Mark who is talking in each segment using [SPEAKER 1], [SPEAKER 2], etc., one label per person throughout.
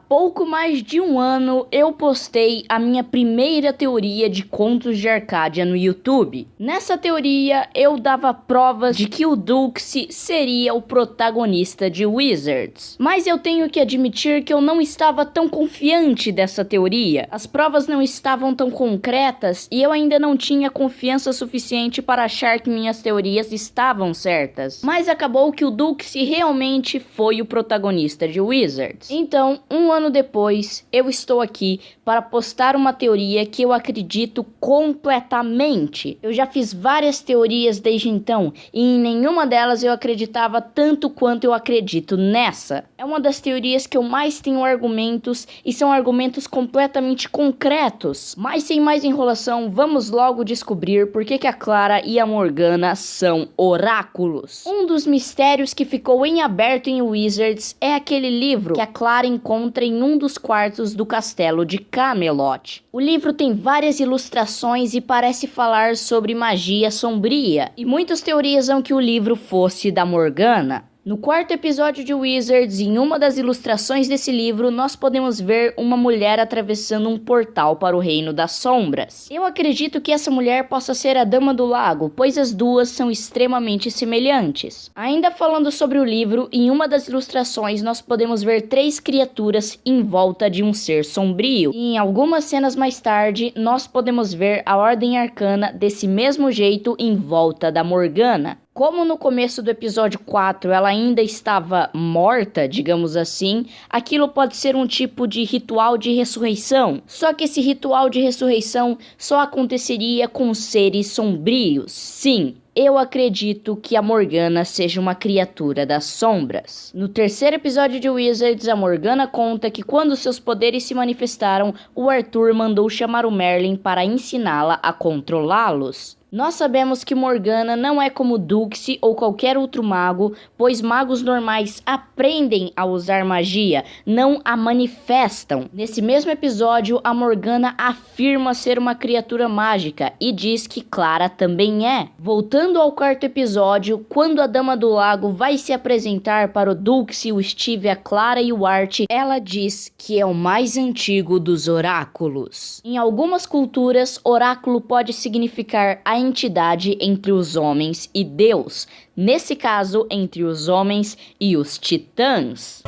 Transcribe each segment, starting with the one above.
[SPEAKER 1] pouco mais de um ano, eu postei a minha primeira teoria de contos de Arcádia no YouTube. Nessa teoria, eu dava provas de que o Dulce seria o protagonista de Wizards. Mas eu tenho que admitir que eu não estava tão confiante dessa teoria. As provas não estavam tão concretas e eu ainda não tinha confiança suficiente para achar que minhas teorias estavam certas. Mas acabou que o Dulce realmente foi o protagonista de Wizards. Então, um ano depois, eu estou aqui para postar uma teoria que eu acredito completamente. Eu já fiz várias teorias desde então e em nenhuma delas eu acreditava tanto quanto eu acredito nessa. É uma das teorias que eu mais tenho argumentos e são argumentos completamente concretos. Mas sem mais enrolação, vamos logo descobrir por que a Clara e a Morgana são oráculos. Um dos mistérios que ficou em aberto em Wizards é aquele livro que a Clara encontra em um dos quartos do castelo de Camelot. O livro tem várias ilustrações e parece falar sobre magia sombria, e muitas teorizam que o livro fosse da Morgana. No quarto episódio de Wizards, em uma das ilustrações desse livro, nós podemos ver uma mulher atravessando um portal para o Reino das Sombras. Eu acredito que essa mulher possa ser a Dama do Lago, pois as duas são extremamente semelhantes. Ainda falando sobre o livro, em uma das ilustrações nós podemos ver 3 criaturas em volta de um ser sombrio. E em algumas cenas mais tarde, nós podemos ver a Ordem Arcana desse mesmo jeito em volta da Morgana. Como no começo do episódio 4 ela ainda estava morta, digamos assim, aquilo pode ser um tipo de ritual de ressurreição. Só que esse ritual de ressurreição só aconteceria com seres sombrios. Sim, eu acredito que a Morgana seja uma criatura das sombras. No terceiro episódio de Wizards, a Morgana conta que quando seus poderes se manifestaram, o Arthur mandou chamar o Merlin para ensiná-la a controlá-los. Nós sabemos que Morgana não é como Dulce ou qualquer outro mago, pois magos normais aprendem a usar magia, não a manifestam. Nesse mesmo episódio, a Morgana afirma ser uma criatura mágica e diz que Clara também é. Voltando ao quarto episódio, quando a Dama do Lago vai se apresentar para o Dulce, o Steve, a Clara e o Art, ela diz que é o mais antigo dos oráculos. Em algumas culturas, oráculo pode significar a entidade entre os homens e Deus, nesse caso entre os homens e os titãs.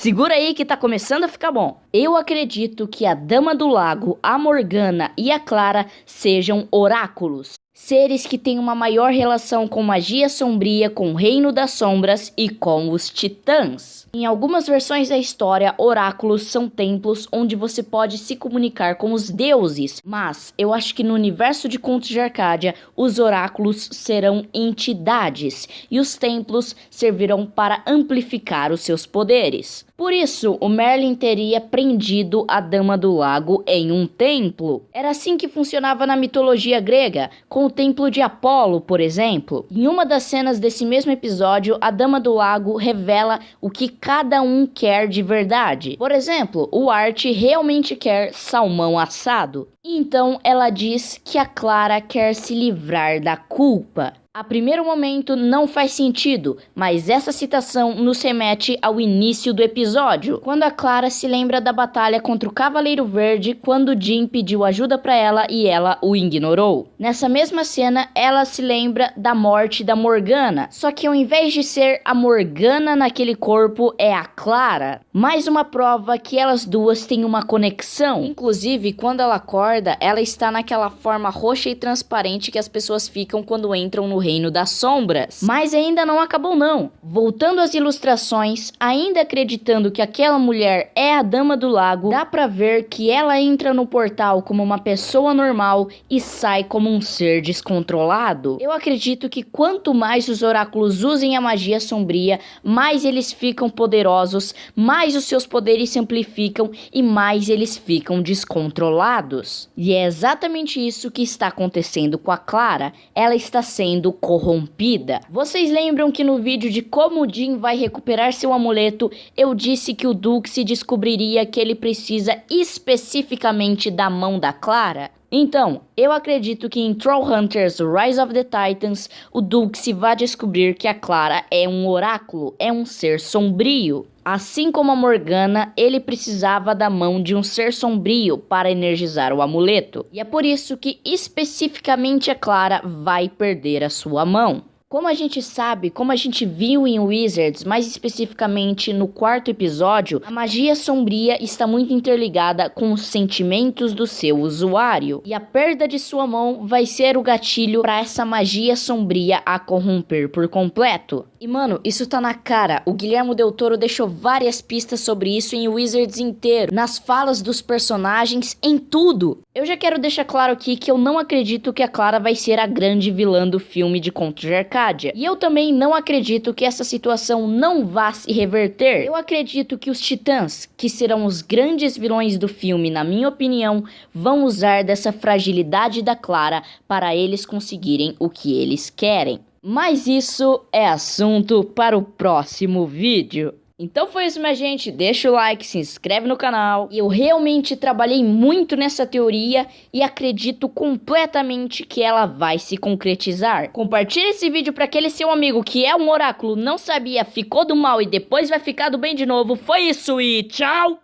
[SPEAKER 1] Segura aí que tá começando a ficar bom. Eu acredito que a Dama do Lago, a Morgana e a Clara sejam oráculos. Seres que têm uma maior relação com magia sombria, com o Reino das Sombras e com os titãs. Em algumas versões da história, oráculos são templos onde você pode se comunicar com os deuses. Mas eu acho que no universo de Contos de Arcádia, os oráculos serão entidades e os templos servirão para amplificar os seus poderes. Por isso, o Merlin teria prendido a Dama do Lago em um templo. Era assim que funcionava na mitologia grega, com o templo de Apolo, por exemplo. Em uma das cenas desse mesmo episódio, a Dama do Lago revela o que cada um quer de verdade. Por exemplo, o Art realmente quer salmão assado. Então ela diz que a Clara quer se livrar da culpa. A primeiro momento não faz sentido, mas essa citação nos remete ao início do episódio, quando a Clara se lembra da batalha contra o Cavaleiro Verde, quando Jim pediu ajuda para ela e ela o ignorou. Nessa mesma cena, ela se lembra da morte da Morgana, só que ao invés de ser a Morgana naquele corpo, é a Clara. Mais uma prova que elas duas têm uma conexão. Inclusive, quando ela acorda, ela está naquela forma roxa e transparente que as pessoas ficam quando entram no Reino das Sombras. Mas ainda não acabou não. Voltando às ilustrações, ainda acreditando que aquela mulher é a Dama do Lago, dá pra ver que ela entra no portal como uma pessoa normal e sai como um ser descontrolado. Eu acredito que quanto mais os oráculos usem a magia sombria, mais eles ficam poderosos, mais os seus poderes se amplificam e mais eles ficam descontrolados. E é exatamente isso que está acontecendo com a Clara. Ela está sendo corrompida. Vocês lembram que no vídeo de como o Jim vai recuperar seu amuleto, eu disse que o Dulce descobriria que ele precisa especificamente da mão da Clara? Então, eu acredito que em Trollhunters Rise of the Titans, o Dulce vai descobrir que a Clara é um oráculo, é um ser sombrio. Assim como a Morgana, ele precisava da mão de um ser sombrio para energizar o amuleto. E é por isso que especificamente a Clara vai perder a sua mão. Como a gente sabe, como a gente viu em Wizards, mais especificamente no 4º episódio, a magia sombria está muito interligada com os sentimentos do seu usuário. E a perda de sua mão vai ser o gatilho para essa magia sombria a corromper por completo. E mano, isso tá na cara. O Guilherme Del Toro deixou várias pistas sobre isso em Wizards inteiro, nas falas dos personagens, em tudo. Eu já quero deixar claro aqui que eu não acredito que a Clara vai ser a grande vilã do filme de Contos de Arcádia. E eu também não acredito que essa situação não vá se reverter. Eu acredito que os Titãs, que serão os grandes vilões do filme, na minha opinião, vão usar dessa fragilidade da Clara para eles conseguirem o que eles querem. Mas isso é assunto para o próximo vídeo. Então foi isso, minha gente. Deixa o like, se inscreve no canal. Eu realmente trabalhei muito nessa teoria e acredito completamente que ela vai se concretizar. Compartilhe esse vídeo para aquele seu amigo que é um oráculo, não sabia, ficou do mal e depois vai ficar do bem de novo. Foi isso e tchau!